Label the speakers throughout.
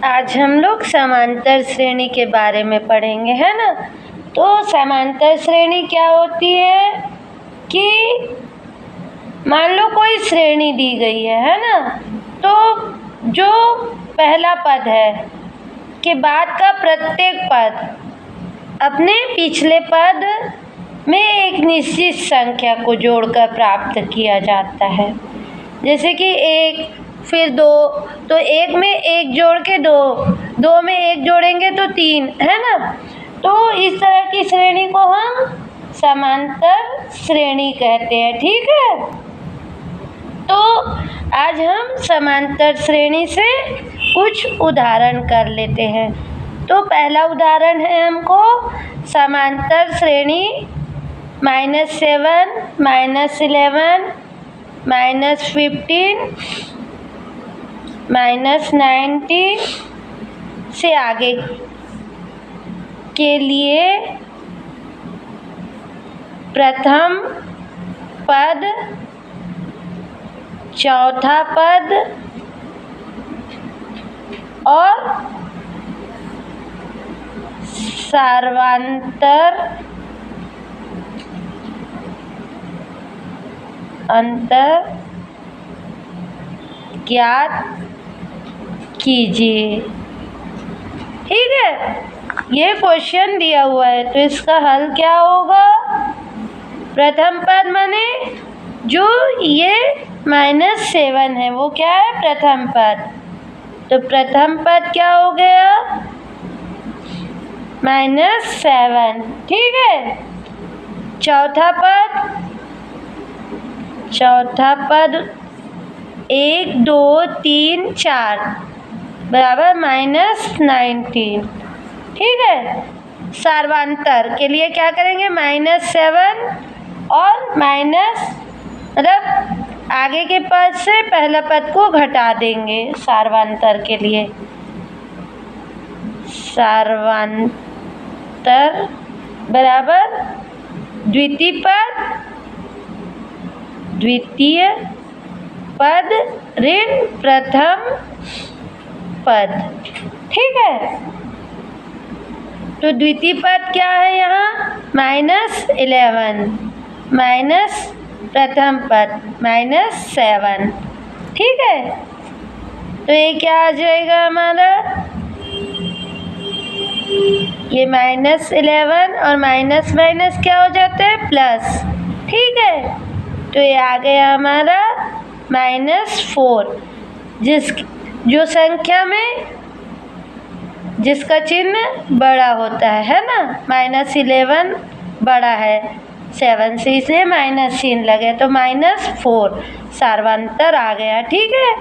Speaker 1: आज हम लोग समांतर श्रेणी के बारे में पढ़ेंगे, है ना। तो समांतर श्रेणी क्या होती है कि मान लो कोई श्रेणी दी गई है ना। तो जो पहला पद है के बाद का प्रत्येक पद अपने पिछले पद में एक निश्चित संख्या को जोड़कर प्राप्त किया जाता है। जैसे कि 1 फिर 2, तो 1 में 1 जोड़ के 2, 2 में 1 जोड़ेंगे तो 3, है ना। तो इस तरह की श्रेणी को हम समांतर श्रेणी कहते हैं, ठीक है। तो आज हम समांतर श्रेणी से कुछ उदाहरण कर लेते हैं। तो पहला उदाहरण है हमको समांतर श्रेणी -7, -11, -15, -19 से आगे के लिए प्रथम पद, चौथा पद और सर्वांतर अंतर ज्ञात कीजिए, ठीक है। ये क्वेश्चन दिया हुआ है तो इसका हल क्या होगा। प्रथम पद माने जो ये -7 है वो क्या है, प्रथम पद। तो प्रथम पद क्या हो गया, -7, ठीक है। चौथा पद 1, 2, 3, 4 बराबर -19, ठीक है। सर्वांतर के लिए क्या करेंगे, -7 और मतलब आगे के पद से पहला पद को घटा देंगे। सर्वांतर के लिए सर्वांतर बराबर द्वितीय पद ऋण प्रथम पद, ठीक है। तो द्वितीय पद क्या है यहाँ, -11 माइनस प्रथम पद -7, ठीक है। तो ये क्या आ जाएगा हमारा, ये -11 और माइनस माइनस क्या हो जाता है, प्लस, ठीक है। तो ये आ गया हमारा -4, जो संख्या में जिसका चिन्ह बड़ा होता है ना। -11 बड़ा है 7 से, इसलिए माइनस चिन्ह लगे तो -4 सर्वांतर आ गया, ठीक है।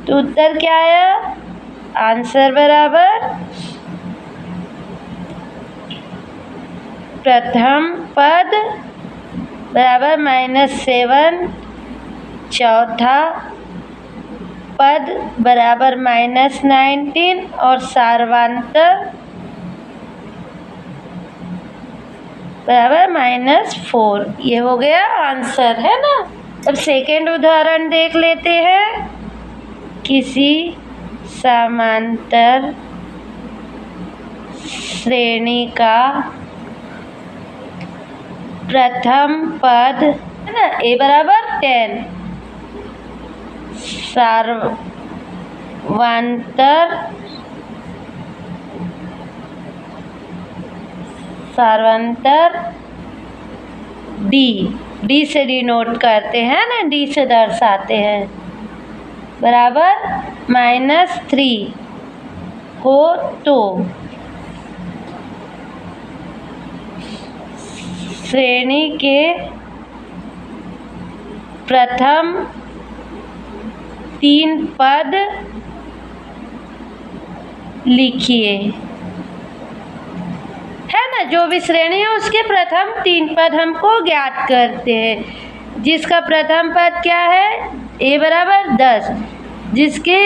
Speaker 1: तो उत्तर क्या आया, आंसर बराबर प्रथम पद बराबर -7, चौथा पद बराबर -19 और सर्वांतर बराबर -4। ये हो गया आंसर, है ना। अब सेकेंड उदाहरण देख लेते हैं। किसी समांतर श्रेणी का प्रथम पद, है ना, a बराबर 10, सर्वांतर d से डिनोट करते हैं ना, d से दर्शाते हैं, बराबर -3 हो तो श्रेणी के प्रथम 3 पद लिखिए, है ना। जो भी श्रेणी है उसके प्रथम 3 पद हमको ज्ञात करते हैं। जिसका प्रथम पद क्या है, a बराबर 10, जिसके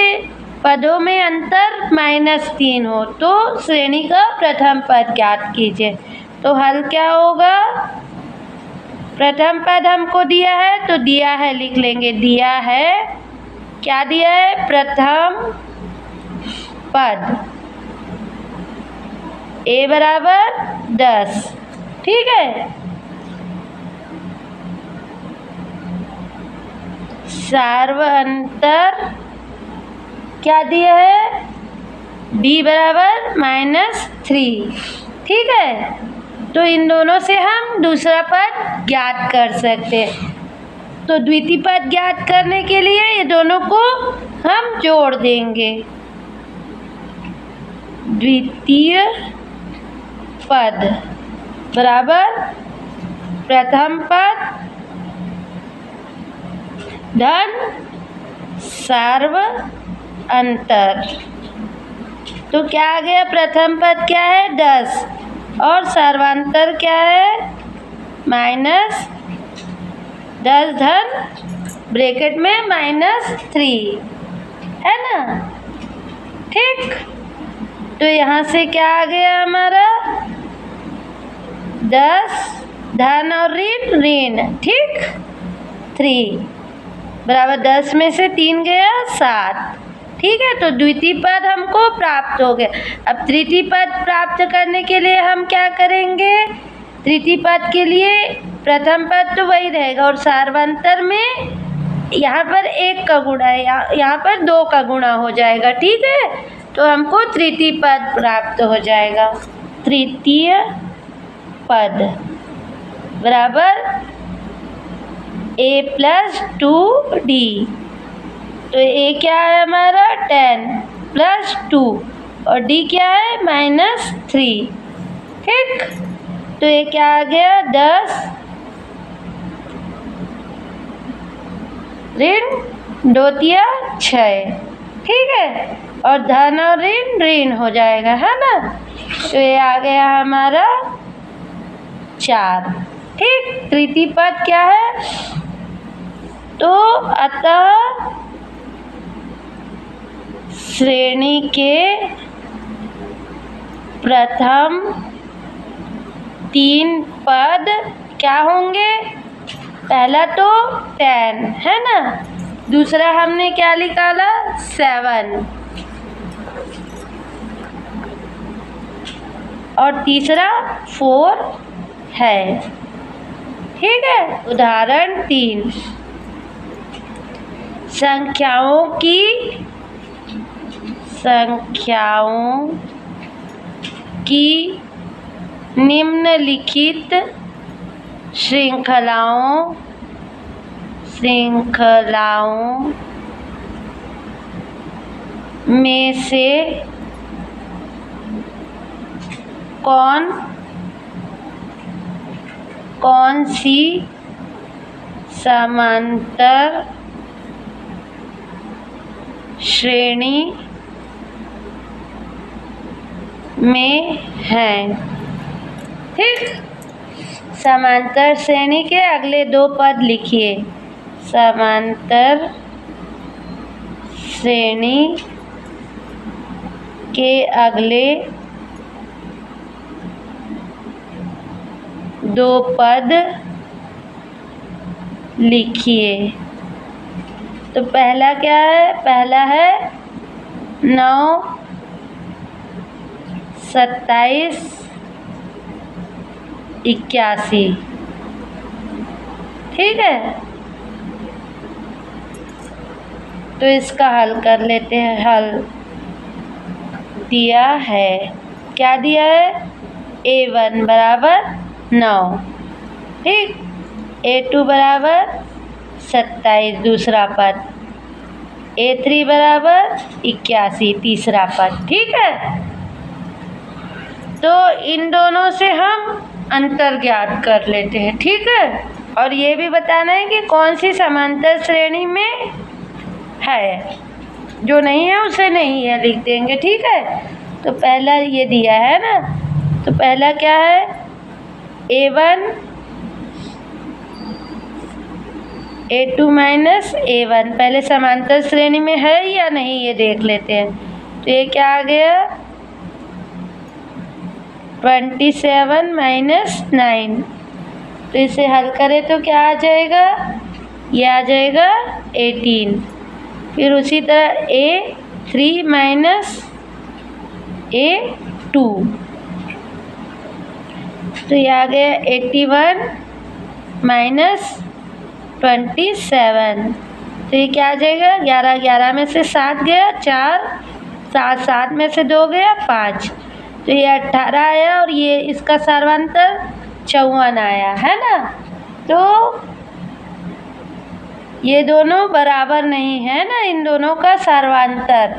Speaker 1: पदों में अंतर -3 हो तो श्रेणी का प्रथम पद ज्ञात कीजिए। तो हल क्या होगा, प्रथम पद हमको दिया है तो दिया है लिख लेंगे, दिया है क्या दिया है? प्रथम पद a बराबर 10। ठीक है, सार्वअंतर क्या दिया है? b बराबर -3। ठीक है, तो इन दोनों से हम दूसरा पद ज्ञात कर सकते हैं। तो द्वितीय पद ज्ञात करने के लिए ये दोनों को हम जोड़ देंगे। द्वितीय पद बराबर प्रथम पद धन सार्वअंतर। तो क्या आ गया? प्रथम पद क्या है? 10 और सार्वअंतर क्या है? -10 धन ब्रैकेट में -3 है ना। ठीक, तो यहाँ से क्या आ गया हमारा? 10 धन और ऋण। ठीक, 3 बराबर 10 में से 3 गया 7। ठीक है, तो द्वितीय पद हमको प्राप्त हो गया। अब तृतीय पद प्राप्त करने के लिए हम क्या करेंगे? तृतीय पद के लिए प्रथम पद तो वही रहेगा और सार्वअंतर में यहाँ पर 1 का गुणा है, यहाँ पर 2 का गुणा हो जाएगा। ठीक है, तो हमको तृतीय पद प्राप्त हो जाएगा। तृतीय पद बराबर a + 2d। तो a क्या है हमारा? 10 + 2 और d क्या है? -3। ठीक, तो ये क्या आ गया? 10 ऋण 2 तिया 6। ठीक है, और धन और ऋण हो जाएगा, है ना। तो ये आ गया हमारा 4। ठीक, तृतीय पद क्या है? तो अतः श्रेणी के प्रथम 3 पद क्या होंगे? पहला तो 10 है ना, दूसरा हमने क्या निकाला? 7 और तीसरा 4 है। ठीक है, उदाहरण 3, संख्याओं की निम्नलिखित श्रृंखलाओं में से कौन सी समांतर श्रेणी में है। ठीक, समांतर श्रेणी के अगले 2 पद लिखिए। समांतर श्रेणी के अगले 2 पद लिखिए। तो पहला क्या है? पहला है 9, 27, 81। ठीक है, तो इसका हल कर लेते हैं। हल दिया है, क्या दिया है? a1 बराबर 9। ठीक, a2 बराबर 27 दूसरा पद, a3 बराबर 81 तीसरा पद। ठीक है, तो इन दोनों से हम अंतर ज्ञात कर लेते हैं। ठीक है, और ये भी बताना है कि कौन सी समांतर श्रेणी में है, जो नहीं है उसे नहीं है लिख देंगे। ठीक है, तो पहला ये दिया है ना, तो पहला क्या है? a1 a2 माइनस a1 पहले समांतर श्रेणी में है या नहीं ये देख लेते हैं। तो ये क्या आ गया? 27 माइनस 9। तो इसे हल करें तो क्या आ जाएगा? ये आ जाएगा 18। फिर उसी तरह A3 माइनस A2, तो ये आ गया 81 माइनस 27, तो ये क्या आ जाएगा, 11 11 में से 7 गया 4, 7 7 में से 2 गया 5, तो ये 18 आया और ये इसका सर्वांतर 54 आया है ना। तो ये दोनों बराबर नहीं है ना, इन दोनों का सर्वांतर,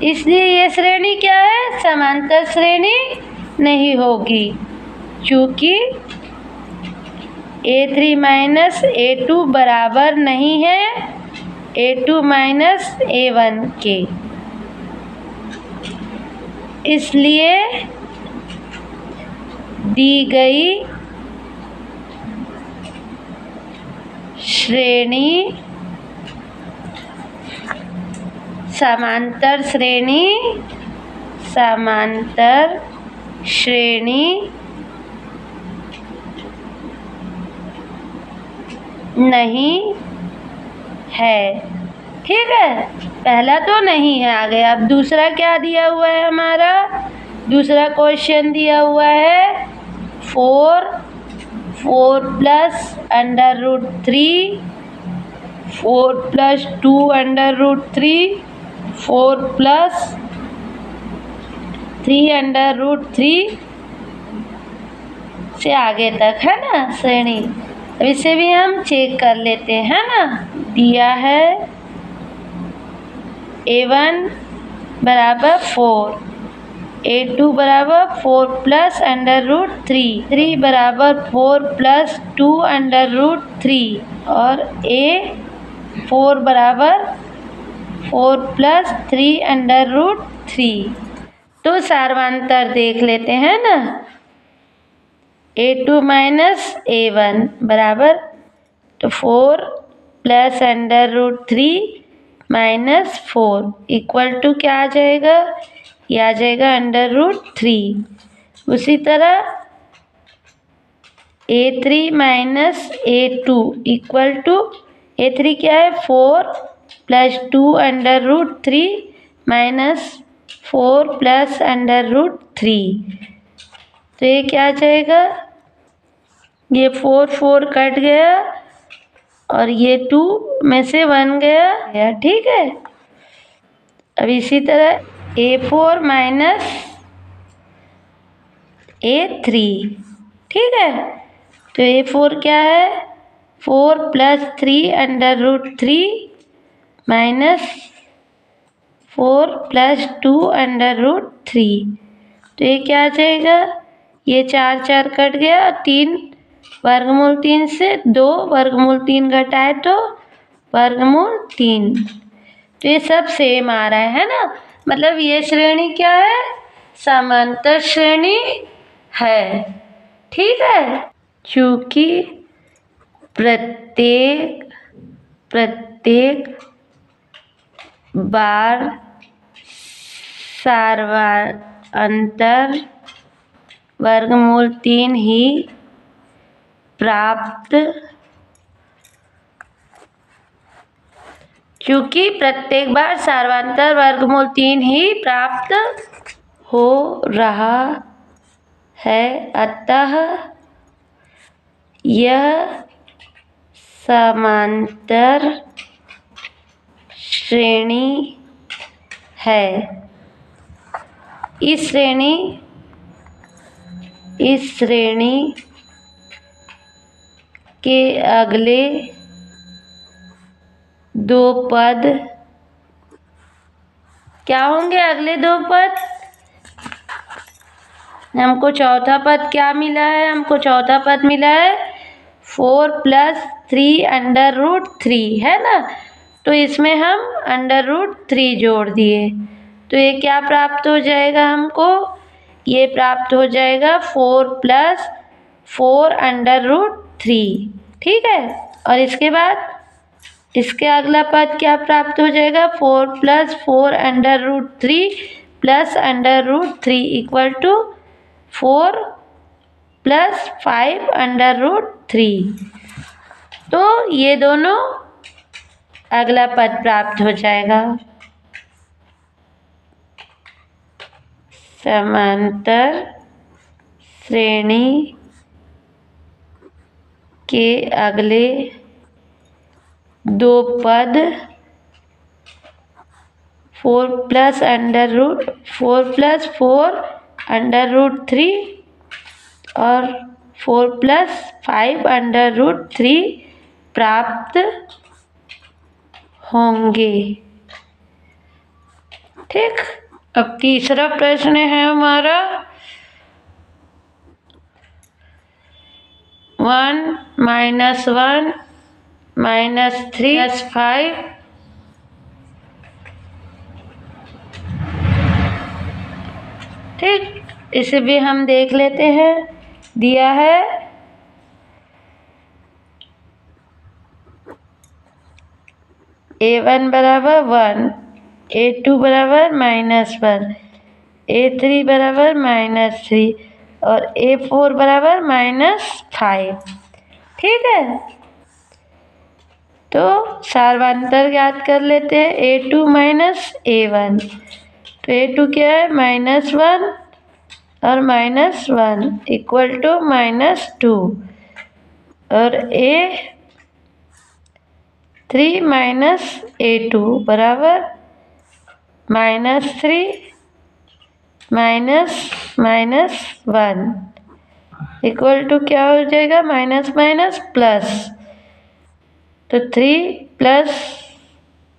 Speaker 1: इसलिए ये श्रेणी क्या है, समांतर श्रेणी नहीं होगी, क्योंकि A3 माइनस A2 बराबर नहीं है A2 माइनस A1 के, इसलिए दी गई श्रेणी समांतर श्रेणी नहीं है। ठीक है, पहला तो नहीं है, आ गया। अब दूसरा क्या दिया हुआ है हमारा, दूसरा क्वेश्चन दिया हुआ है 4 प्लस √3, 4 प्लस 2 √3, 4 प्लस 3 √3 से आगे तक है ना श्रेणी। अब इसे भी हम चेक कर लेते हैं ना। दिया है A1 बराबर 4, A2 बराबर 4 प्लस √3, 3 बराबर 4 प्लस 2 √3 और A4 बराबर 4 प्लस 3 √3। तो सर्वांतर देख लेते हैं ना। A2 माइनस A1 बराबर, तो 4 प्लस √3 माइनस 4 इक्वल टू क्या आ जाएगा, ये आ जाएगा √3। उसी तरह A3 minus A2 equal to, A3 क्या है, 4 प्लस 2 √3 माइनस 4 प्लस √3, तो ये क्या आ जाएगा, ये 4 4 कट गया और ये 2 में से 1 गया। ठीक है, अब इसी तरह A4 माइनस A3। ठीक है, तो A4 क्या है, 4 प्लस 3 √3 माइनस 4 प्लस 2 √3, तो ये क्या आ जाएगा, ये 4 4 कट गया, 3 वर्गमूल 3 से 2 वर्गमूल 3 घटाए तो वर्गमूल 3, तो ये सब सेम आ रहा है ना। मतलब ये श्रेणी क्या है, समांतर श्रेणी है। ठीक है, चूँकि प्रत्येक बार सर्वांतर वर्गमूल 3 ही प्राप्त, क्योंकि प्रत्येक बार सर्वांतर वर्गमूल 3 ही प्राप्त हो रहा है, अतः यह समांतर श्रेणी है। इस श्रेणी के अगले 2 पद क्या होंगे, अगले 2 पद, हमको चौथा पद क्या मिला है, हमको चौथा पद मिला है 4 प्लस 3 √3 है ना, तो इसमें हम √3 जोड़ दिए, तो ये क्या प्राप्त हो जाएगा हमको, ये प्राप्त हो जाएगा 4 प्लस 4 √3। ठीक है, और इसके बाद इसके अगला पद क्या प्राप्त हो जाएगा, 4 plus 4 √3 plus √3 equal to 4 plus 5 √3। तो ये दोनों अगला पद प्राप्त हो जाएगा। समांतर श्रेणी के अगले दो पद 4 + √3 और 4 + 5√3 प्राप्त होंगे। ठीक, अब तीसरा प्रश्न है हमारा 1 - 1 - 3 + 5 ठीक, इसे भी हम देख लेते हैं। दिया है A1 बराबर 1, A2 बराबर -1, A3 बराबर -3 और A4 बराबर -5। ठीक है, तो सार्वंतर ज्ञात कर लेते हैं। A2 - A1, तो A2 क्या है -1 और -1 इक्वल टू -2 और A3 - A2 बराबर -3 -1 इक्वल टू क्या हो जाएगा प्लस, तो 3 +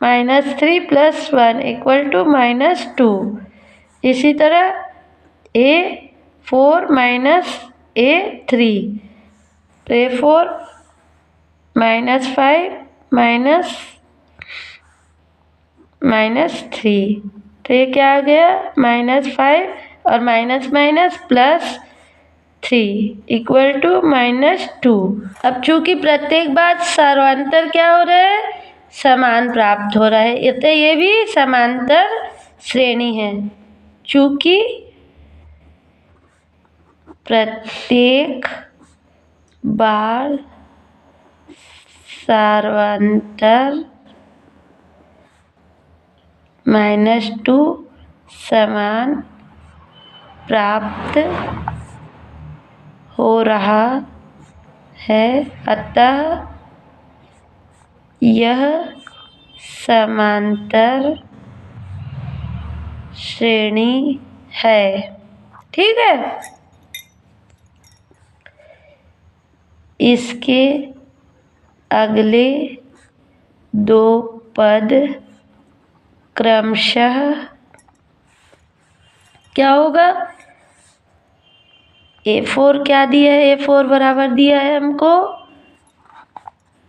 Speaker 1: -3 + 1 इक्वल टू -2। इसी तरह A4 - A3, तो A4 -5 -3, तो ये क्या आ गया -5 और +3 इक्वल टू -2। अब चूंकि प्रत्येक बार सर्वांतर क्या हो रहा है, समान प्राप्त हो रहा है, इतने ये भी समांतर श्रेणी है। चूंकि प्रत्येक बार सर्वांतर -2 समान प्राप्त हो रहा है, अतः यह समांतर श्रेणी है। ठीक है, इसके अगले दो पद क्रमशः क्या होगा, A4 क्या दिया है, A4 बराबर दिया है हमको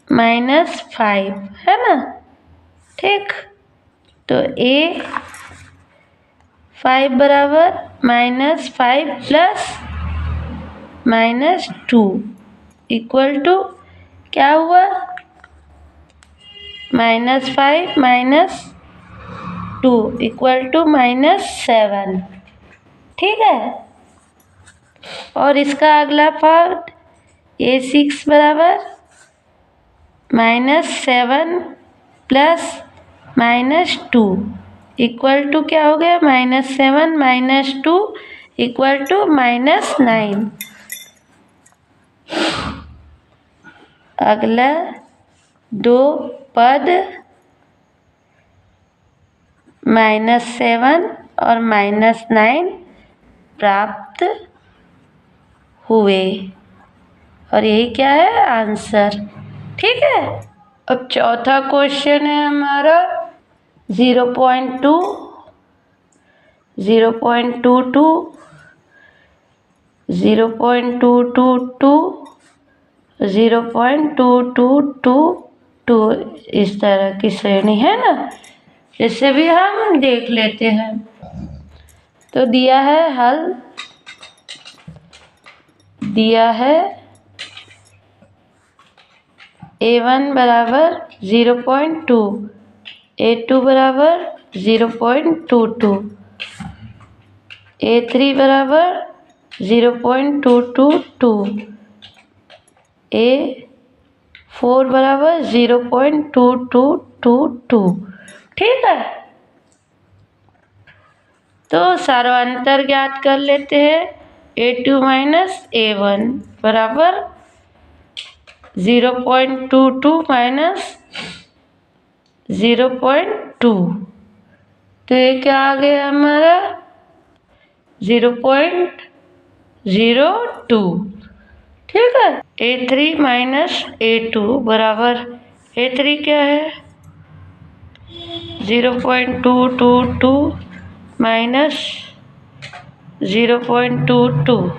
Speaker 1: -5, है ना। ठीक, तो A5 बराबर -5 + -2 इक्वल टू क्या हुआ -5 - 2 इक्वल टू -7। ठीक है, और इसका अगला पार्ट A6 बराबर -7 + -2 इक्वल टू क्या हो गया -7 - 2 इक्वल टू -9। अगला दो पद -7 और -9 प्राप्त हुए, और यही क्या है आंसर। ठीक है, अब चौथा क्वेश्चन है हमारा 0.2, 0.22, 0.222, 0.2222 इस तरह की श्रेणी है ना, इसे भी हम देख लेते हैं। तो दिया है हल, दिया है A1 बराबर 0.2, A2 बराबर 0.22, A3 बराबर 0.222, A4 4 बराबर 0.2222। ठीक है, तो सर्वांतर ज्ञात कर लेते हैं। A2 माइनस A1 बराबर 0.22 माइनस 0.2, तो ये क्या आ गया हमारा 0.02। ठीक है, A3 माइनस A2 बराबर A3 क्या है 0.222 माइनस 0.22,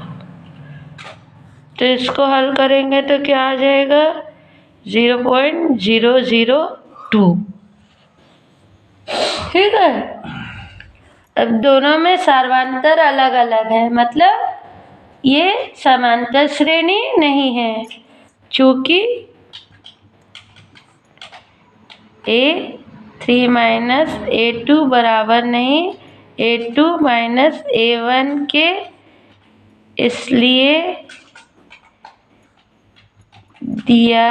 Speaker 1: तो इसको हल करेंगे तो क्या आ जाएगा 0.002। ठीक है, अब दोनों में सर्वांतर अलग अलग है, मतलब ये समांतर श्रेणी नहीं है, चूँकि A3 माइनस A2 बराबर नहीं A2 माइनस A1 के, इसलिए दिया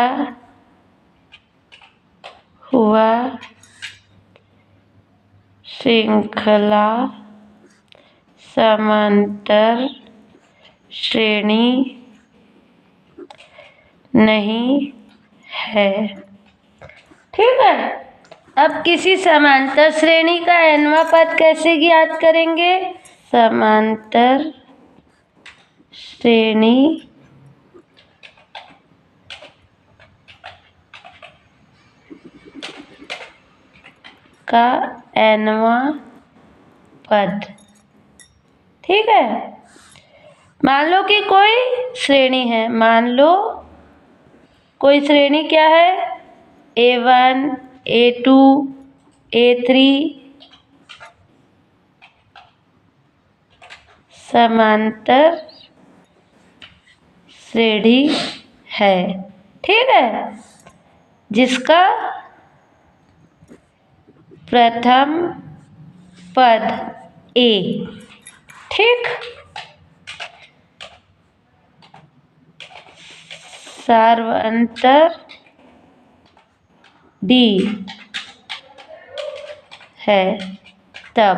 Speaker 1: हुआ श्रृंखला समांतर श्रेणी नहीं है। ठीक है, अब किसी समांतर श्रेणी का nवां पद कैसे ज्ञात करेंगे। समांतर श्रेणी का nवां पद। ठीक है, मान लो कि कोई श्रेणी है, मान लो कोई श्रेणी क्या है A1 A2 A3 समांतर श्रेणी है। ठीक है, जिसका प्रथम पद A, ठीक, सर्वांतर D है, तब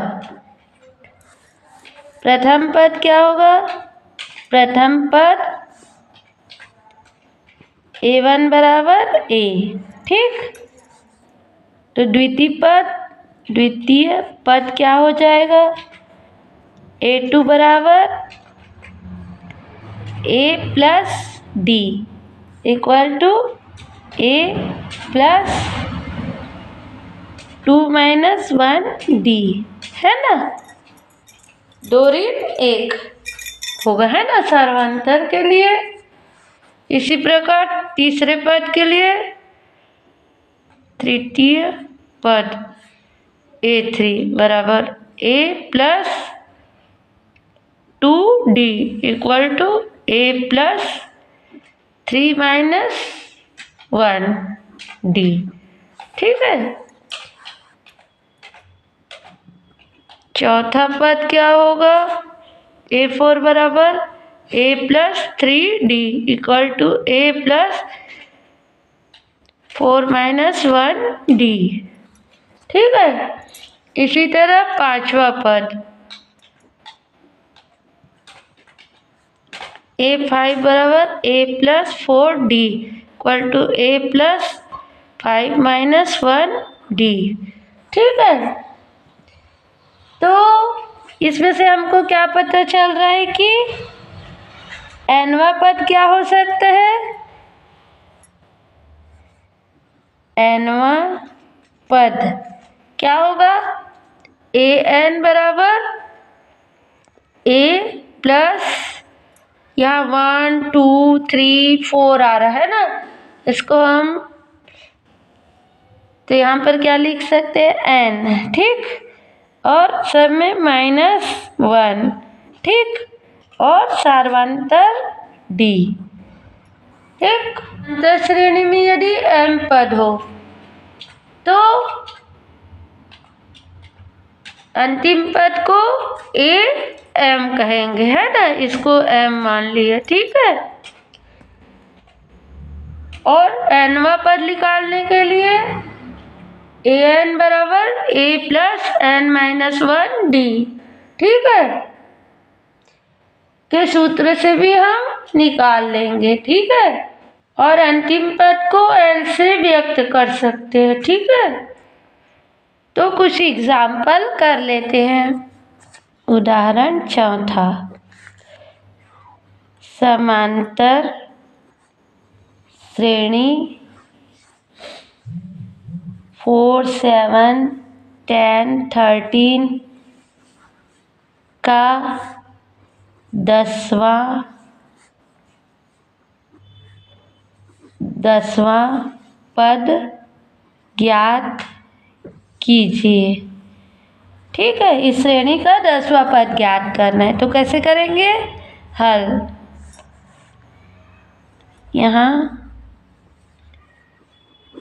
Speaker 1: प्रथम पद क्या होगा, प्रथम पद A1 बराबर A। ठीक, तो द्वितीय पद क्या हो जाएगा A2 बराबर A plus D equal to A plus 2 minus 1D, है ना, 2 ऋण 1 होगा, है ना सर्वांतर के लिए। इसी प्रकार तीसरे पद के लिए तृतीय पद A3 बराबर A plus 2D equal to A plus 3 minus 1D। ठीक है, चौथा पद क्या होगा A4 बराबर A plus 3D equal to A plus 4 minus 1D। ठीक है, इसी तरह पांचवा पद A5 बराबर A plus 4D equal to A plus 5 minus 1D। ठीक है, तो इसमें से हमको क्या पता चल रहा है कि nवां पद क्या हो सकता है, nवां पद क्या होगा An बराबर A प्लस, यहाँ 1 2 3 4 आ रहा है ना, इसको हम तो यहाँ पर क्या लिख सकते हैं n। ठीक, और सब में -1। ठीक, और सर्वांतर D। ठीक, अंतर श्रेणी में यदि m पद हो तो अंतिम पद को AM कहेंगे, है ना, इसको m मान लिया। ठीक है, और nवा पद निकालने के लिए an बराबर a plus n minus 1 d, ठीक है, के सूत्र से भी हम निकाल लेंगे, ठीक है। और अंतिम पद को n से व्यक्त कर सकते हैं, ठीक है। तो कुछ एग्जाम्पल कर लेते हैं। उदाहरण चौथा, समांतर श्रेणी 4, 7, 10, 13 का 10वां पद ज्ञात कीजिए, ठीक है। इस श्रेणी का 10वां पद ज्ञात करना है, तो कैसे करेंगे? हल,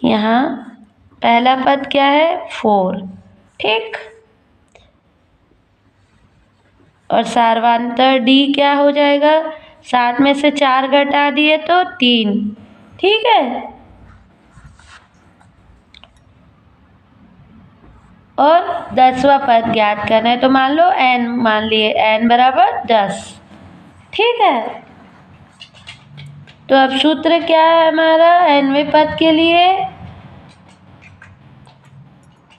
Speaker 1: यहाँ पहला पद क्या है? 4, ठीक। और सार्वंतर D क्या हो जाएगा? 7 में से 4 घटा दिए तो 3, ठीक है। और 10वां पद ज्ञात करना है, तो मान लो n, मान लिए n बराबर 10, ठीक है। तो अब सूत्र क्या है हमारा nवें पद के लिए?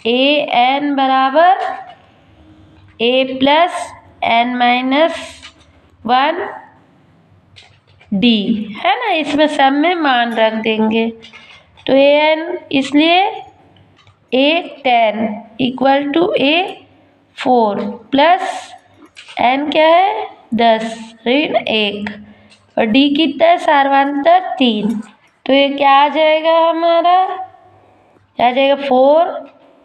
Speaker 1: an बराबर a plus n minus 1 d, है ना। इसमें सब में मान रख देंगे, तो an इसलिए a 10 equal to a 4 plus n क्या है? 10 ऋण 1, और d कितना है? सार्वंतर 3, तो ये क्या आ जाएगा हमारा? क्या आ जाएगा? 4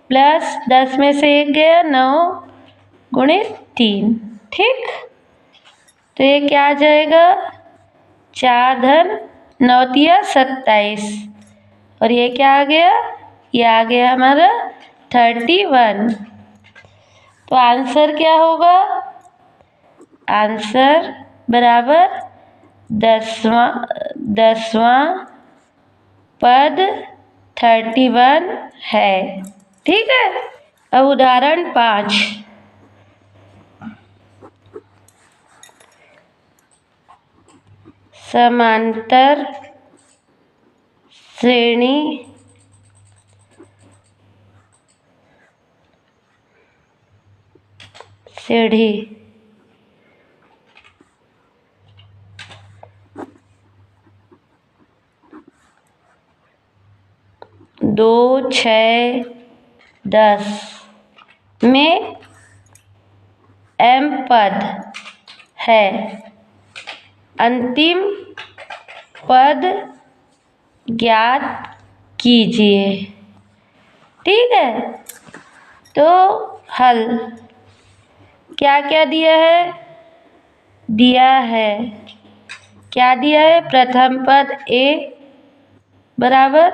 Speaker 1: प्लस 10 में से 1 गया, 9 गुणित 3, ठीक। तो ये क्या आ जाएगा? 4 धन 9 तिया 27, और ये क्या आ गया? ये आ गया हमारा 31। तो आंसर क्या होगा? आंसर बराबर 10वां पद 31 है, ठीक है। अब उदाहरण 5, समांतर श्रेणी 2, 6, 10 में m पद है, अंतिम पद ज्ञात कीजिए, ठीक है। तो हल क्या क्या दिया है? क्या दिया है? प्रथम पद a बराबर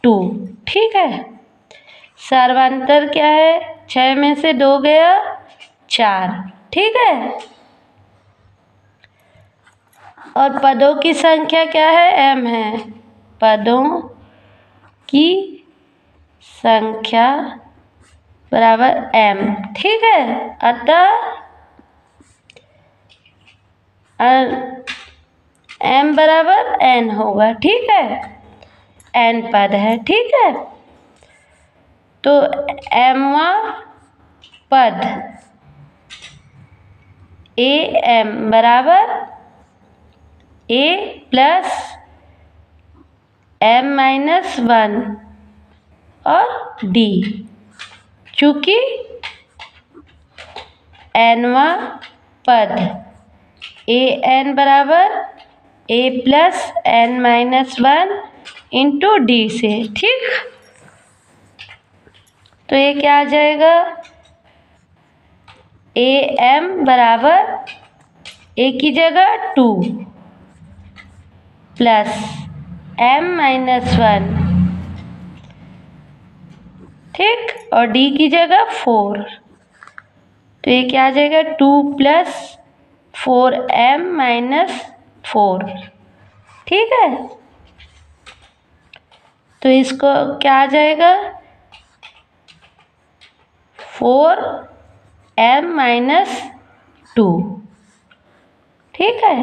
Speaker 1: 2, ठीक है। सर्वांतर क्या है? 6 में से 2 गया, 4, ठीक है। और पदों की संख्या क्या है? m है। पदों की संख्या बराबर m, ठीक है। अतः m बराबर n होगा, ठीक है। n पद है, ठीक है। तो mवां पद am बराबर a प्लस m माइनस 1 और d, चूँकि nवां पद an बराबर a plus n minus 1 into d से, ठीक। तो ये क्या आ जाएगा? am बराबर a की जगह 2 प्लस m माइनस 1, ठीक, और d की जगह 4, तो ये क्या आ जाएगा? 2 प्लस 4m माइनस 4, ठीक है। तो इसको क्या आ जाएगा 4m-2। ठीक है,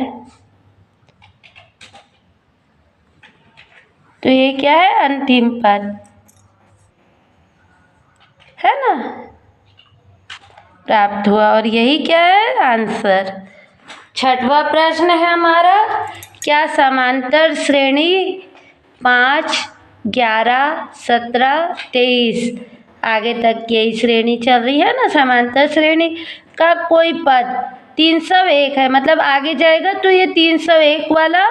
Speaker 1: तो ये क्या है अंतिम पद है ना, प्राप्त हुआ। और यही क्या है आंसर। छठवां प्रश्न है हमारा, क्या समांतर श्रेणी 5, 11, 17, 23 आगे तक यही श्रेणी चल रही है ना, समांतर श्रेणी का कोई पद 301 है, मतलब आगे जाएगा तो ये 301 वाला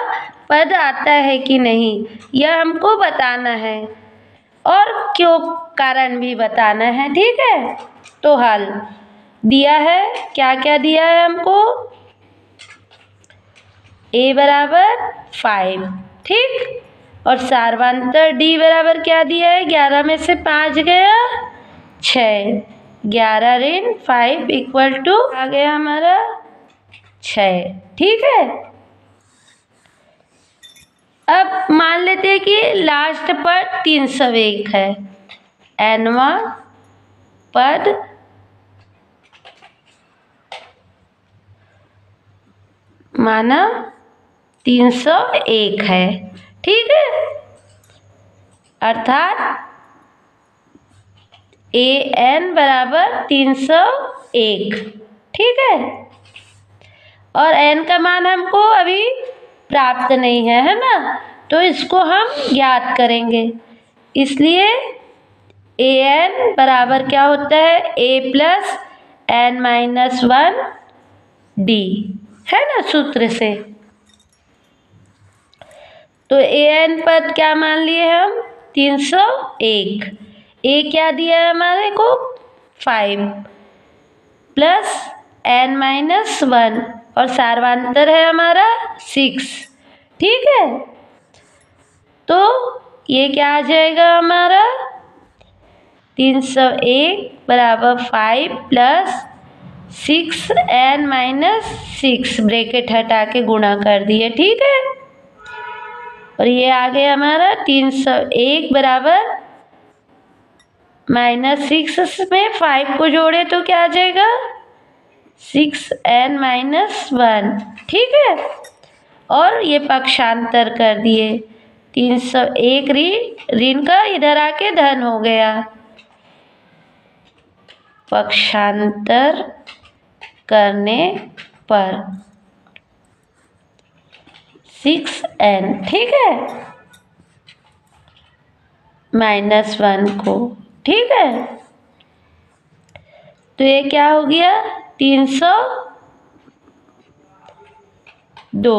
Speaker 1: पद आता है कि नहीं, यह हमको बताना है और क्यों कारण भी बताना है। ठीक है, तो हल दिया है, क्या क्या दिया है हमको, a बराबर 5, ठीक, और सार्वंतर d बराबर क्या दिया है, 11 में से 5 गया 6, 11 ऋण 5 इक्वल टू आ गया हमारा 6। ठीक है, अब मान लेते हैं कि लास्ट पद 301 है, nवां पद माना 301 है। ठीक है, अर्थात an बराबर 301। ठीक है, और n का मान हमको अभी प्राप्त नहीं है ना, तो इसको हम ज्ञात करेंगे। इसलिए an बराबर क्या होता है, a प्लस n-1 d है ना सूत्र से। तो an पद क्या मान लिए हम 301, a क्या दिया है हमारे को 5 प्लस n-1 और सार्वंतर है हमारा 6। ठीक है, तो ये क्या आ जाएगा हमारा 301 बराबर 5 प्लस 6n-6 ब्रैकेट हटा के गुणा कर दिए। ठीक है, और ये आ गया हमारा 301 बराबर -6 में 5 को जोड़े तो क्या आ जाएगा 6n-1। ठीक है, और ये पक्षांतर कर दिए, 301 ऋण का इधर आके धन हो गया, पक्षांतर करने पर 6n। ठीक है, -1 को। ठीक है, तो ये क्या हो गया 302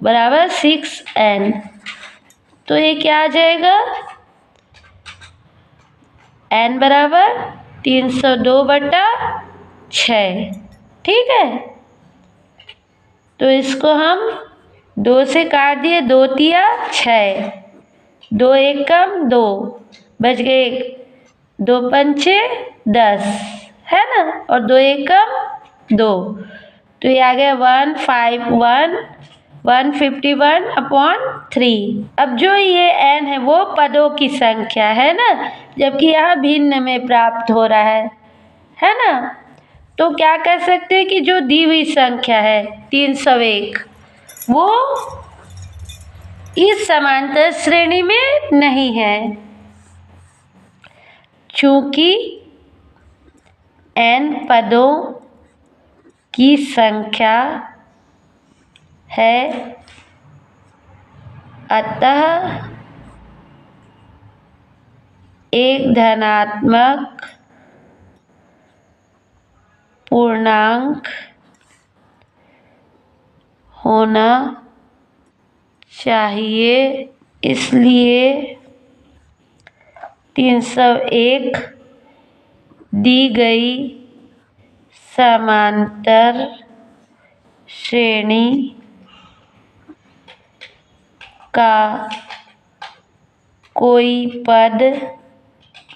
Speaker 1: बराबर 6n, तो ये क्या आ जाएगा n बराबर 302/6। ठीक है, तो इसको हम 2 से काट दिए, 2 तिया 6, 2 एकम 2 बच गए, 2 पंचे 10 है ना, और 2 एकम 2, तो ये आ गया 151/3। अब जो ये n है वो पदों की संख्या है ना, जबकि यहाँ भिन्न में प्राप्त हो रहा है ना, तो क्या कह सकते हैं कि जो दी हुई संख्या है 301 वो इस समांतर श्रेणी में नहीं है, चूंकि n पदों की संख्या है, अतः एक धनात्मक पूर्णांक होना चाहिए। इसलिए 301 दी गई समांतर श्रेणी का कोई पद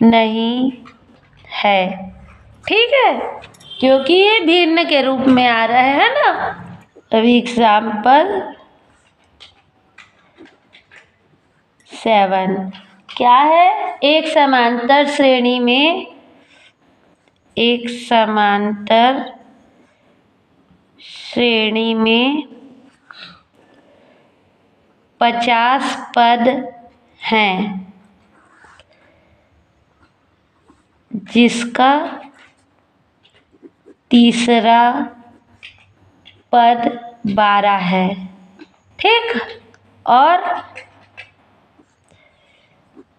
Speaker 1: नहीं है। ठीक है, क्योंकि ये भिन्न के रूप में आ रहा है ना। अभी एग्जाम्पल 7, क्या है, एक समांतर श्रेणी में 50 पद हैं, जिसका तीसरा पद 12 है, ठीक, और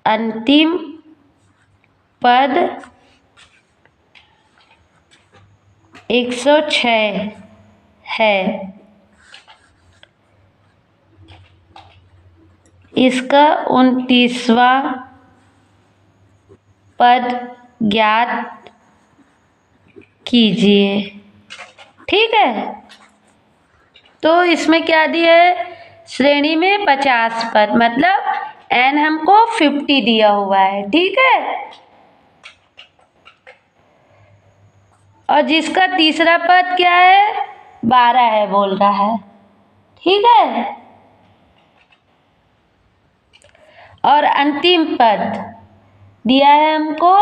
Speaker 1: अंतिम पद 106 है। इसका 29वां पद ज्ञात कीजिए, ठीक है। तो इसमें क्या दिया है, श्रेणी में 50 पद, मतलब n हमको 50 दिया हुआ है, ठीक है। और जिसका तीसरा पद क्या है, 12 है बोल रहा है, ठीक है। और अंतिम पद दिया है हमको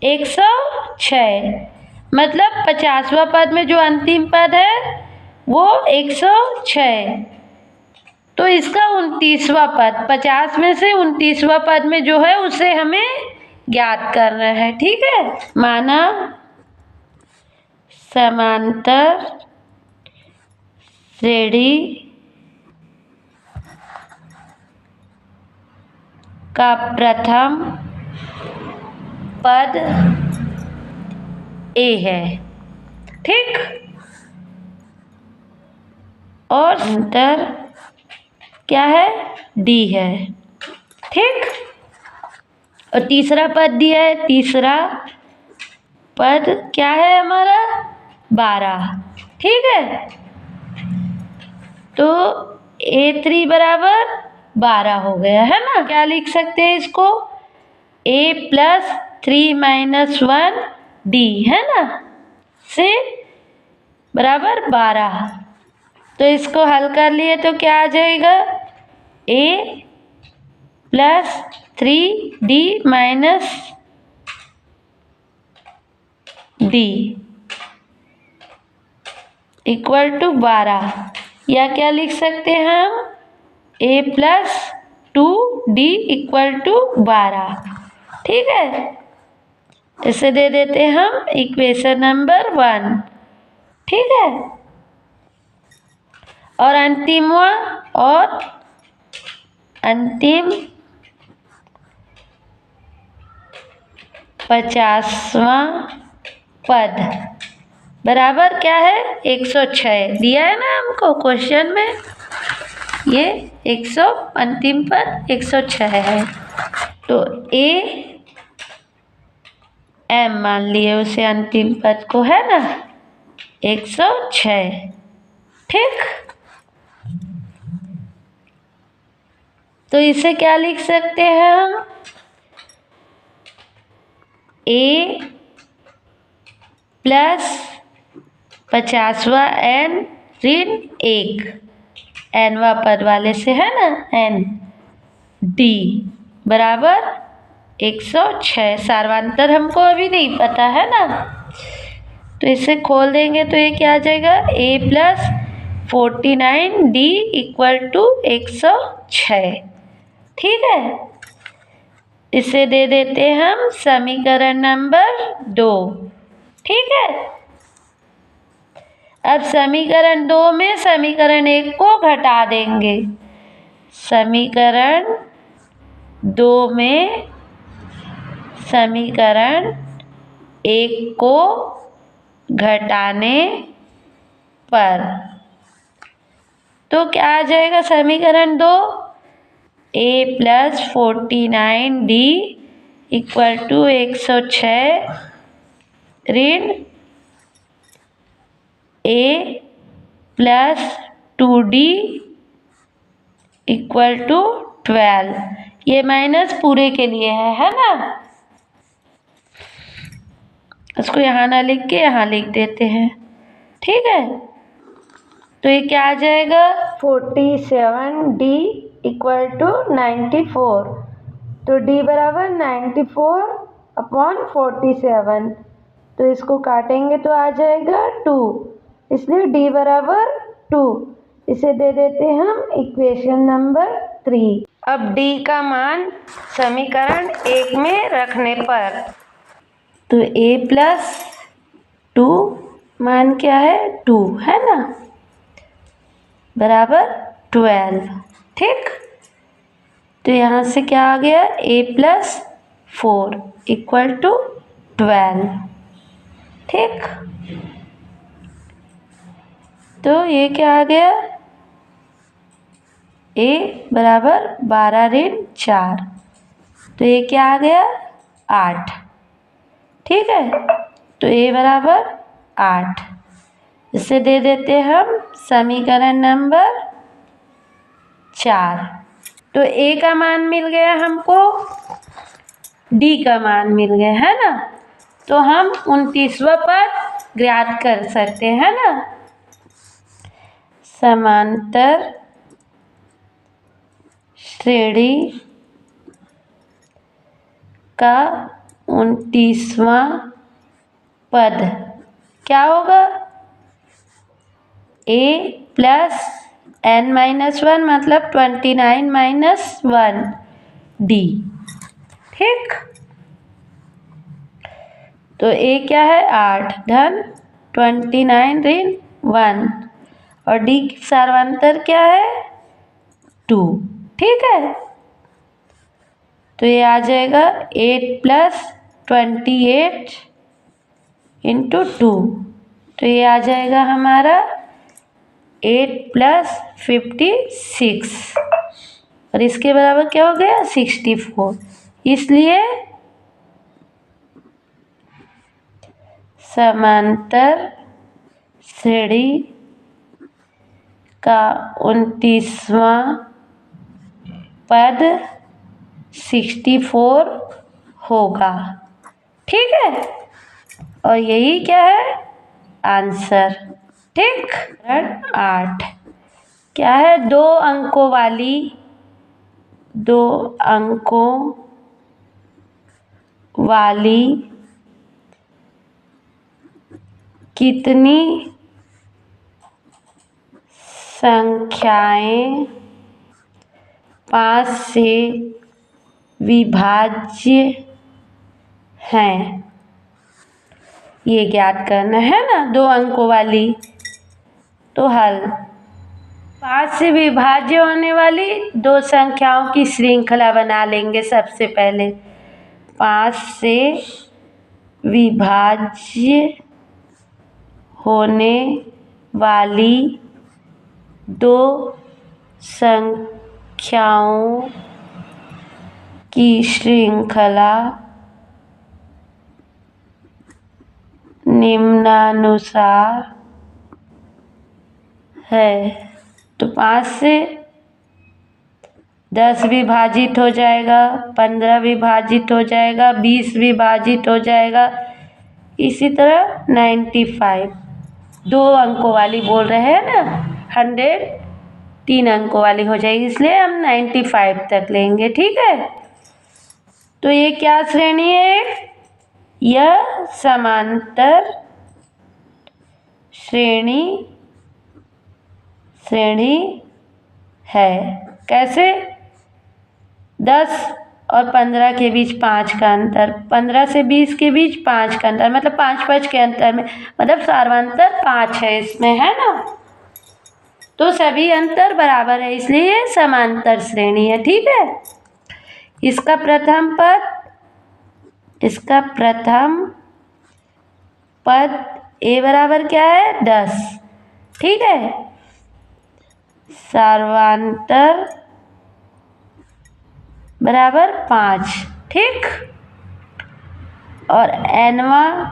Speaker 1: 106, मतलब 50वां पद में जो अंतिम पद है वो 106। तो इसका 29वां पद, 50 में से 29वां पद में जो है उसे हमें ज्ञात करना है, ठीक है। माना समांतर श्रेणी का प्रथम पद A है, ठीक, और अंतर क्या है, D है, ठीक। और तीसरा पद दिया है, तीसरा पद क्या है हमारा, 12, ठीक है। तो A3 बराबर 12 हो गया है ना। क्या लिख सकते हैं इसको, A + 3 - 1 D, है ना, से बराबर 12। तो इसको हल कर लिए तो क्या आ जाएगा, A + 3D - D = 12, या क्या लिख सकते हैं हम, A + 2D = 12, ठीक है। इसे दे देते हैं हम इक्वेशन नंबर 1, ठीक है। और अंतिम 50वां पद बराबर क्या है, 106 दिया है ना हमको क्वेश्चन में, ये अंतिम पद 106 है। तो M मान लिए उसे अंतिम पद को, है ना, 106, ठीक। तो इसे क्या लिख सकते हैं हम, A + 50वां N ऋण 1, Nवां पद वाले से, है ना, N D बराबर 106। सार्वंतर हमको अभी नहीं पता है ना, तो इसे खोल देंगे तो ये क्या आ जाएगा, A + 49D = 106, ठीक है। इसे दे देते हैं हम समीकरण नंबर 2, ठीक है। अब समीकरण 2 में समीकरण 1 को घटा देंगे, समीकरण 2 में समीकरण 1 को घटाने पर तो क्या आ जाएगा, समीकरण 2 A + 49D = 106 ऋण A + 2D = 12, ये माइनस पूरे के लिए है ना। इसको यहाँ ना लिख के यहाँ लिख देते हैं, ठीक है। तो ये क्या आ जाएगा, 47D = 94 तो d बराबर 94/47, तो इसको काटेंगे तो आ जाएगा 2, इसलिए d बराबर 2। इसे दे देते हम इक्वेशन नंबर 3। अब d का मान समीकरण 1 में रखने पर, तो a + 2 मान क्या है 2 है ना, बराबर 12। ठीक, तो यहाँ से क्या आ गया a + 4 = 12। ठीक, तो ये क्या आ गया, a बराबर 12-4, तो ये क्या आ गया 8। ठीक है, तो a बराबर 8, इसे दे देते हम समीकरण नंबर 4। तो a का मान मिल गया हमको, d का मान मिल गया है ना, तो हम 29वां पद ज्ञात कर सकते हैं ना। समांतर श्रेणी का 29वां पद क्या होगा, a + n-1 मतलब 29 - 1 d। ठीक, तो a क्या है 8 धन 29 ऋण 1 और d सर्वांतर क्या है 2। ठीक है, तो ये आ जाएगा 8 + 28 × 2, तो ये आ जाएगा हमारा 8 + 56 और इसके बराबर क्या हो गया 64। इसलिए समांतर श्रेणी का 29वां पद 64 होगा। ठीक है, और यही क्या है आंसर। ठीक, 8 क्या है, 2 अंकों वाली कितनी संख्याएं 5 से विभाज्य हैं, ये ज्ञात करना है ना। 2 अंकों वाली, तो हल 5 से विभाज्य होने वाली 2 संख्याओं की श्रृंखला बना लेंगे। सबसे पहले 5 से विभाज्य होने वाली 2 संख्याओं की श्रृंखला निम्नानुसार है। तो 5 से 10 विभाजित हो जाएगा, 15 विभाजित हो जाएगा, 20 विभाजित हो जाएगा, इसी तरह 95। 2 अंकों वाली बोल रहे हैं ना, 100 3 अंकों वाली हो जाएगी, इसलिए हम 95 तक लेंगे। ठीक है, तो ये क्या श्रेणी है, यह समांतर श्रेणी है। कैसे, 10 और 15 के बीच 5 का अंतर, 15 से 20 के बीच 5 का अंतर, मतलब 5-5 के अंतर में, मतलब सर्वांतर 5 है इसमें, है ना। तो सभी अंतर बराबर है, इसलिए ये समांतर श्रेणी है। ठीक है, इसका प्रथम पद a बराबर क्या है 10। ठीक है, सर्वांतर बराबर 5। ठीक, और nवां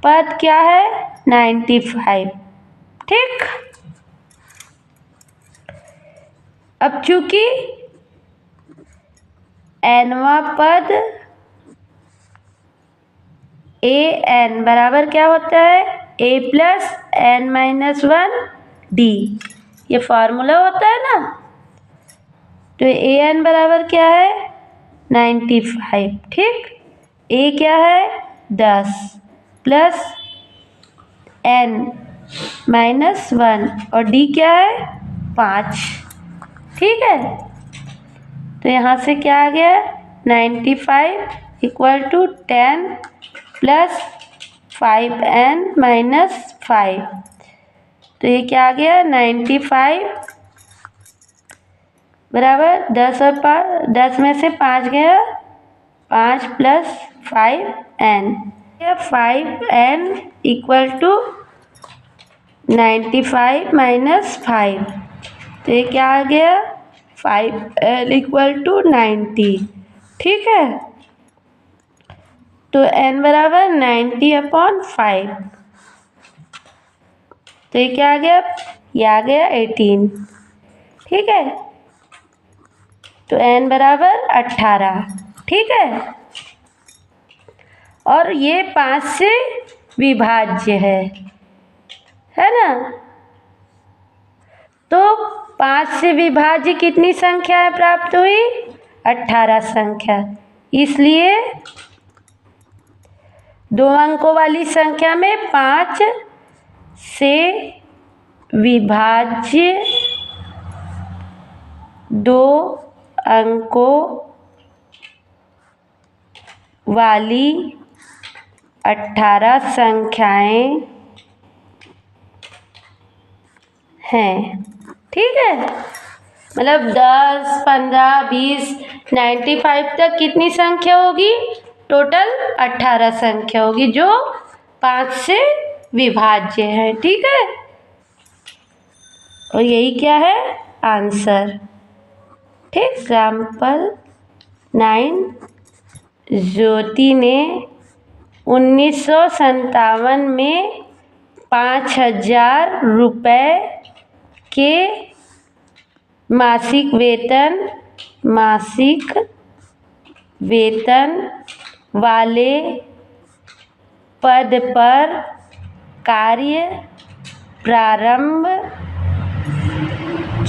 Speaker 1: पद क्या है 95। ठीक, अब चूंकि nवां पद an बराबर क्या होता है a + n-1 d, ये फॉर्मूला होता है ना। तो an बराबर क्या है 95, ठीक। ए क्या है 10 प्लस n -1 और डी क्या है 5, ठीक है। तो यहाँ से क्या आ गया 95 = 10 प्लस 5n - 5। तो ये क्या आ गया 95 बराबर 10 और 5, 10 में से 5 गया 5 प्लस 5n, 5n = 95 - 5। तो ये क्या आ गया 5n = 90, ठीक है। तो n बराबर 90/5। तो ये क्या आ गया, ये आ गया 18, ठीक है। तो n बराबर 18, ठीक है। और ये 5 से विभाज्य है ना। तो 5 से विभाज्य कितनी संख्याएं प्राप्त हुई 18 संख्या। इसलिए 2 अंकों वाली संख्या में 5 से विभाज्य 2 अंकों वाली 18 संख्याएं हैं, ठीक है। मतलब 10, 15, 20, 95 तक कितनी संख्या होगी, टोटल 18 संख्या होगी जो 5 से विभाज्य है, ठीक है। और यही क्या है आंसर, ठीक। एग्जाम्पल 9, ज्योति ने 1957 में 5000 रुपये के मासिक वेतन वाले पद पर कार्य प्रारंभ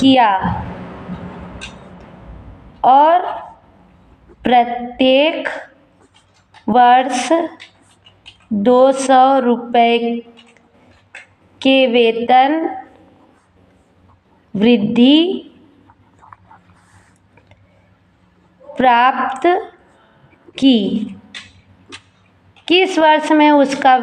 Speaker 1: किया और प्रत्येक वर्ष 200 रुपये के वेतन वृद्धि प्राप्त की। किस वर्ष में उसका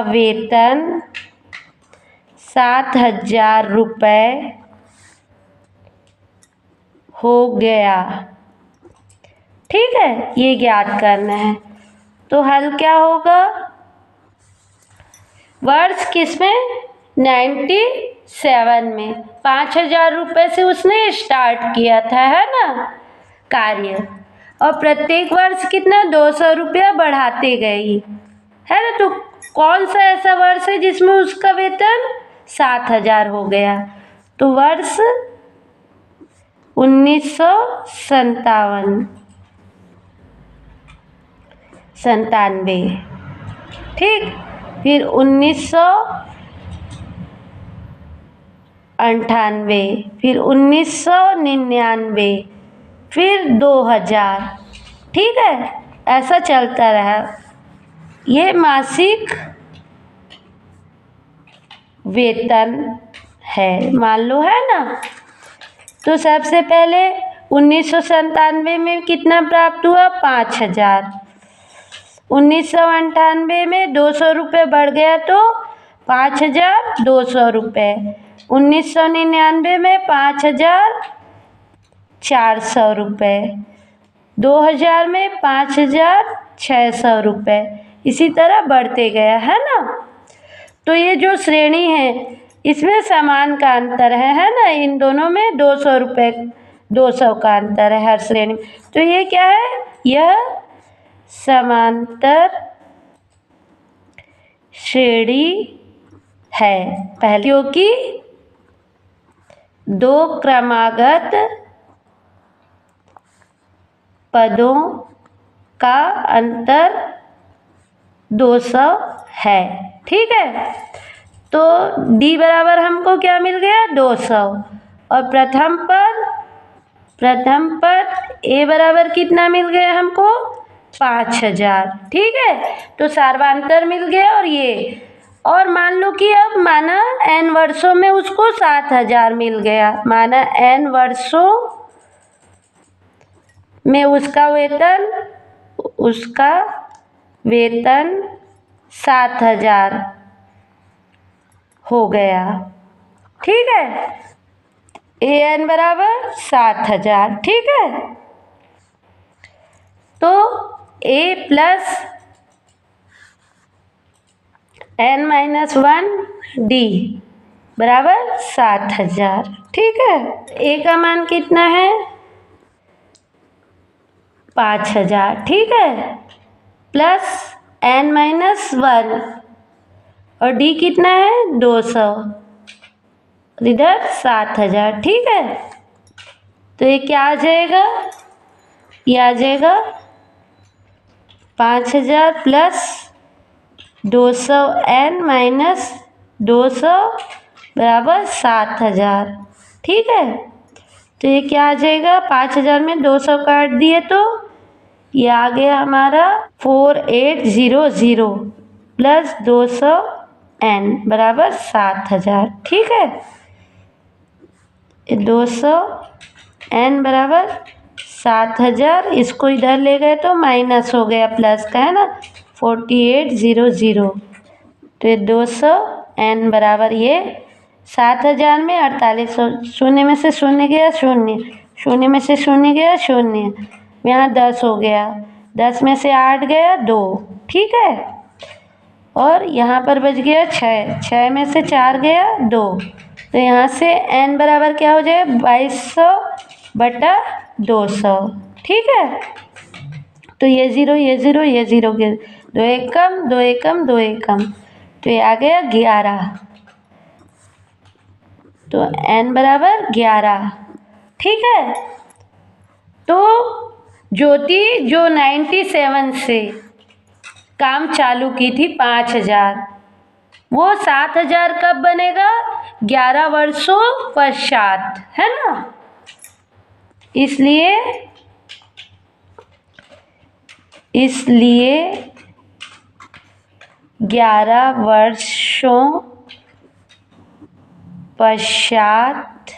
Speaker 1: वेतन 7000 रुपये हो गया, ठीक है। ये ज्ञात करना है। तो हल क्या होगा, वर्ष किसमें 97 में 5000 रुपये से उसने स्टार्ट किया था, है ना कार्य, और प्रत्येक वर्ष कितना 200 रुपया बढ़ाते गई, है ना। तो कौन सा ऐसा वर्ष है जिसमें उसका वेतन 7000 हो गया, तो वर्ष 1997, ठीक। फिर 1998, फिर 1999, फिर 2000, ठीक है। ऐसा चलता रहा। ये मासिक वेतन है, मान लो, है ना। तो सबसे पहले 1997 में कितना प्राप्त हुआ 5000, 1998 में 200 रुपये बढ़ गया तो 5200 रुपये, 1999 में 5400 रुपये, 2000 में 5600 रुपये, इसी तरह बढ़ते गया, है ना। तो ये जो श्रेणी है इसमें समान का अंतर है ना। इन दोनों में 200 रुपये, 200 का अंतर है हर श्रेणी में। तो ये क्या है, यह समांतर श्रेणी है पहले, क्योंकि 2 क्रमागत पदों का अंतर 200 है, ठीक है। तो D बराबर हमको क्या मिल गया 200। और प्रथम पद A बराबर कितना मिल गया हमको 5000। ठीक है, तो सार्वधातुक मिल गया। और मान लो कि अब माना n वर्षों में उसको 7000 मिल गया, माना n वर्षों में उसका वेतन 7000 हो गया। ठीक है, an बराबर 7000। ठीक है, तो a प्लस n-1 D बराबर 7000। ठीक है, a का मान कितना है 5000। ठीक है, प्लस n-1 और D कितना है 200, इधर 7000। ठीक है, तो ये क्या आ जाएगा, ये आ जाएगा 5000 प्लस 200 n-200 बराबर 7000। ठीक है, तो ये क्या आ जाएगा 5000 में 200 काट दिए तो ये आ गया हमारा 4800 प्लस 200 n बराबर 7000। ठीक है, 200 n बराबर 7000, इसको इधर ले गए तो माइनस हो गया, प्लस का है ना 4800। तो ये 200 n बराबर ये 7000 में 4800, शून्य में से शून्य गया शून्य, शून्य में से शून्य गया शून्य, यहाँ 10 हो गया, 10 में से 8 गया 2। ठीक है, और यहाँ पर बच गया 6, 6 में से 4 गया 2, तो यहाँ से n बराबर क्या हो जाए 2200/200। ठीक है, तो ये ज़ीरो ये ज़ीरो ये ज़ीरो के 2 एकम 2 एकम 2 एकम, तो ये आ गया 11। तो n बराबर 11। ठीक है, तो ज्योति जो 97 से काम चालू की थी 5000, वो 7000 कब बनेगा 11 वर्षों पश्चात, है ना। इसलिए 11 वर्षों पश्चात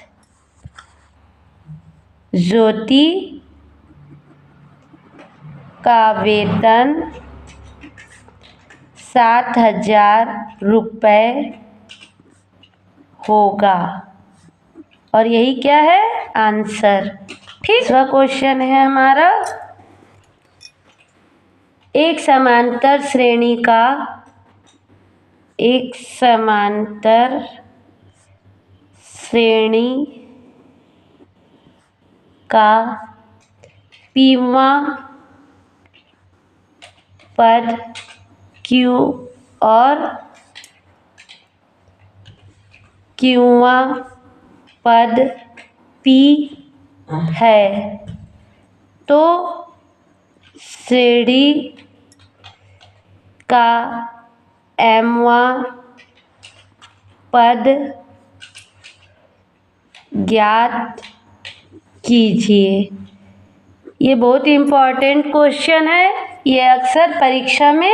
Speaker 1: ज्योति का वेतन 7000 रुपये होगा। और यही क्या है आंसर। ठीक, वह क्वेश्चन है हमारा, एक समांतर श्रेणी का पीवां पद Q और क्यूवां पद P है, तो श्रेणी का mवां पद ज्ञात कीजिए। ये बहुत इम्पोर्टेंट क्वेश्चन है, ये अक्सर परीक्षा में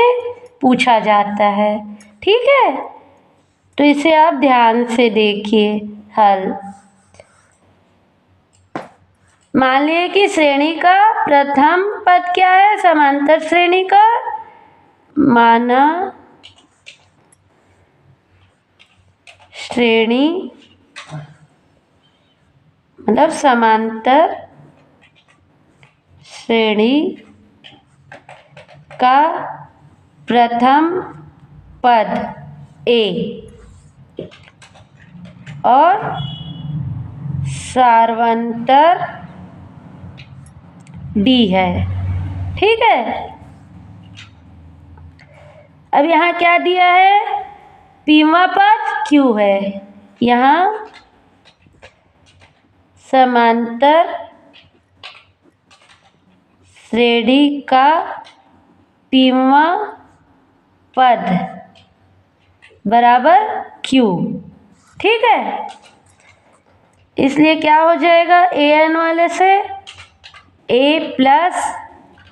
Speaker 1: पूछा जाता है। ठीक है, तो इसे आप ध्यान से देखिए हल। मान लिए कि श्रेणी का प्रथम पद क्या है समांतर श्रेणी का, माना श्रेणी मतलब समांतर श्रेणी का प्रथम पद A और सार्वंतर D है। ठीक है, अब यहाँ क्या दिया है, पीवां पद Q है, यहाँ समांतर श्रेणी का पीवां पद बराबर Q। ठीक है, इसलिए क्या हो जाएगा an वाले से a plus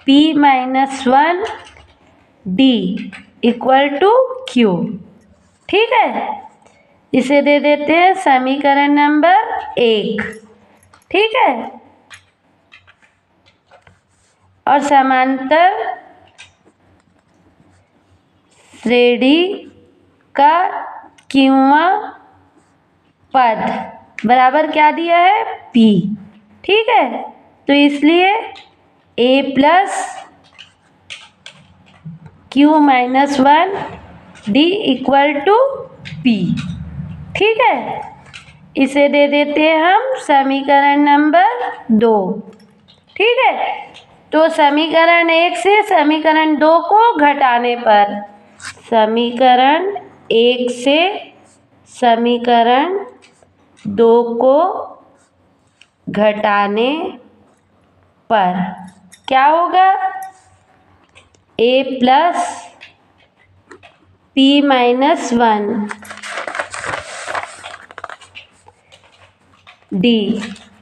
Speaker 1: p minus 1 d equal to Q। ठीक है, इसे दे देते हैं समीकरण नंबर 1। ठीक है, और समांतर श्रेणी का क्यूवां पद बराबर क्या दिया है P। ठीक है, तो इसलिए a plus Q minus 1 d equal to P। ठीक है, इसे दे देते हैं हम समीकरण नंबर 2। ठीक है, तो समीकरण 1 से समीकरण 2 को घटाने पर, समीकरण 1 से समीकरण 2 को घटाने पर क्या होगा a plus p minus 1 d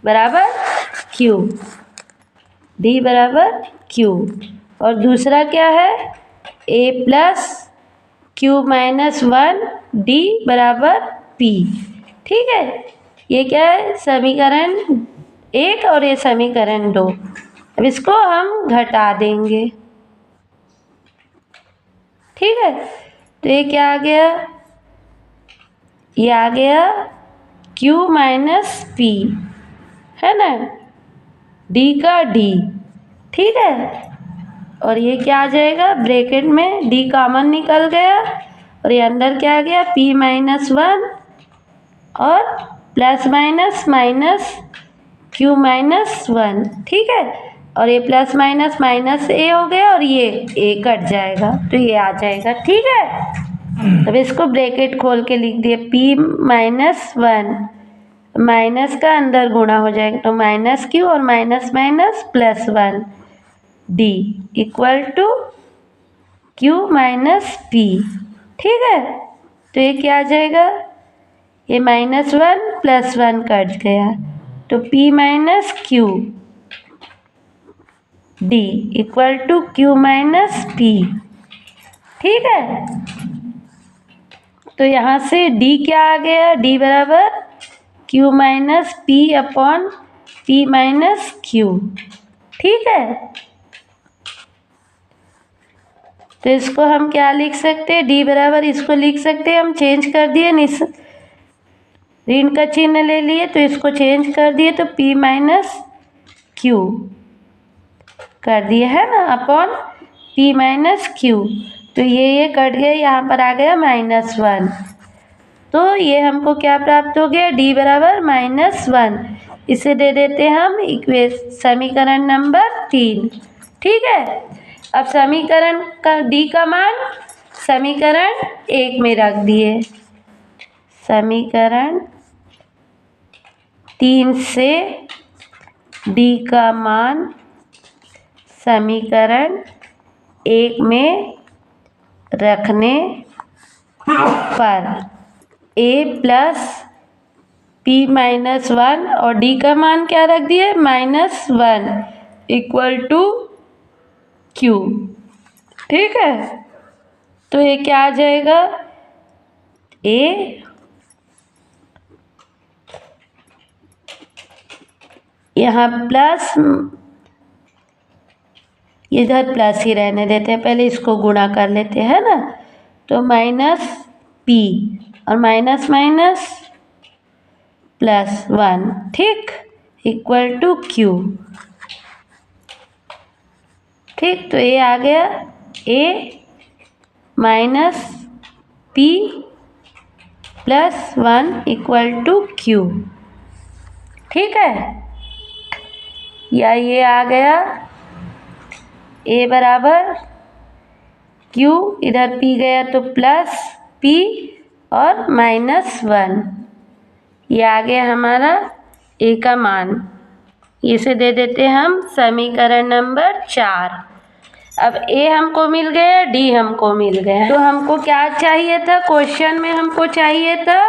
Speaker 1: बराबर Q। d बराबर Q। और दूसरा क्या है a plus Q minus 1 d बराबर P। ठीक है, ये क्या है समीकरण 1 और ये समीकरण 2। अब इसको हम घटा देंगे। ठीक है, तो ये क्या आ गया, ये आ गया Q माइनस P, है ना, D का D। ठीक है, और ये क्या आ जाएगा ब्रैकेट में D कॉमन निकल गया और ये अंदर क्या आ गया P माइनस 1 और plus minus minus Q minus 1। ठीक है, और ये प्लस माइनस माइनस a हो गया और ये a कट जाएगा तो ये आ जाएगा। ठीक है, अब इसको ब्रैकेट खोल के लिख दिए P माइनस 1, माइनस का अंदर गुणा हो जाएगा तो माइनस Q और minus minus plus 1 d equal to Q minus P। ठीक है, तो ये क्या आ जाएगा, ये माइनस 1 प्लस 1 कट गया तो P minus Q d equal to Q minus P। ठीक है, तो यहाँ से d क्या आ गया, d बराबर Q minus P upon P minus Q। ठीक है, तो इसको हम क्या लिख सकते हैं, d बराबर इसको लिख सकते हैं, हम चेंज कर दिए, ऋण का चिन्ह ले लिए तो इसको चेंज कर दिए तो P माइनस Q कर दिया है ना अपॉन P माइनस Q। तो ये कट गया, यहाँ पर आ गया माइनस 1, तो ये हमको क्या प्राप्त हो गया d बराबर माइनस 1। इसे दे देते हैं हम समीकरण नंबर 3। ठीक है, अब समीकरण का d का मान समीकरण 1 में रख दिए, समीकरण 3 से d का मान समीकरण 1 में रखने पर a प्लस P माइनस 1 और d का मान क्या रख दिए माइनस 1 इक्वल टू Q। ठीक है, तो ये क्या आ जाएगा, a यहाँ प्लस, इधर प्लस ही रहने देते हैं, पहले इसको गुणा कर लेते हैं ना, तो माइनस P और माइनस माइनस प्लस 1। ठीक, इक्वल टू Q। ठीक, तो ये आ गया a minus P plus 1 equal to Q। ठीक है, या ये आ गया a बराबर Q, इधर P गया तो प्लस P और माइनस 1, ये आ गया हमारा a का मान। इसे दे देते हैं हम समीकरण नंबर 4। अब ए हमको मिल गया, डी हमको मिल गया, तो हमको क्या चाहिए था क्वेश्चन में? हमको चाहिए था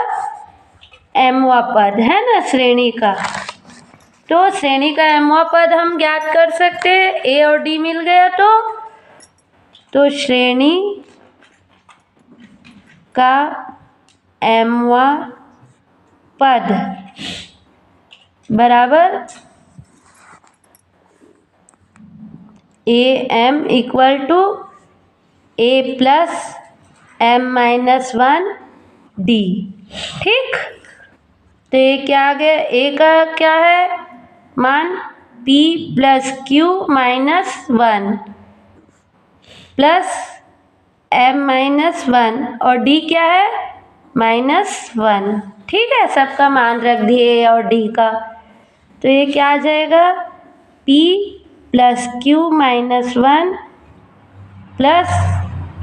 Speaker 1: mवा पद, है ना, श्रेणी का। तो श्रेणी का mवा पद हम ज्ञात कर सकते हैं, ए और डी मिल गया तो श्रेणी का mवा पद बराबर am equal to a plus m-1 d। ठीक, तो ये क्या आ गया? a का क्या है मान? p plus q minus 1 plus m-1 और d क्या है? -1। ठीक है, सबका मान रख दिए a और d का, तो ये क्या आ जाएगा? p plus q minus 1 plus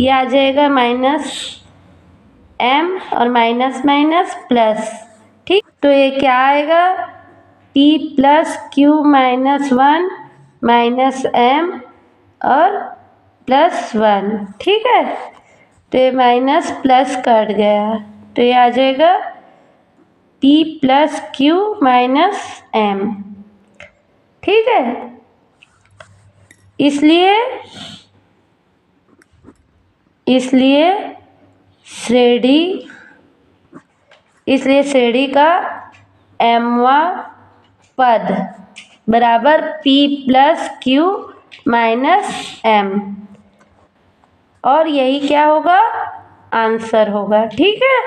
Speaker 1: ये आ जाएगा माइनस m और माइनस माइनस प्लस। ठीक, तो ये क्या आएगा? p plus q minus 1 minus m और प्लस 1। ठीक है, तो ये माइनस प्लस कट गया, तो ये आ जाएगा p plus q minus m। ठीक है, इसलिए श्रेणी का mवा पद बराबर p plus q minus m, और यही क्या होगा? आंसर होगा। ठीक है।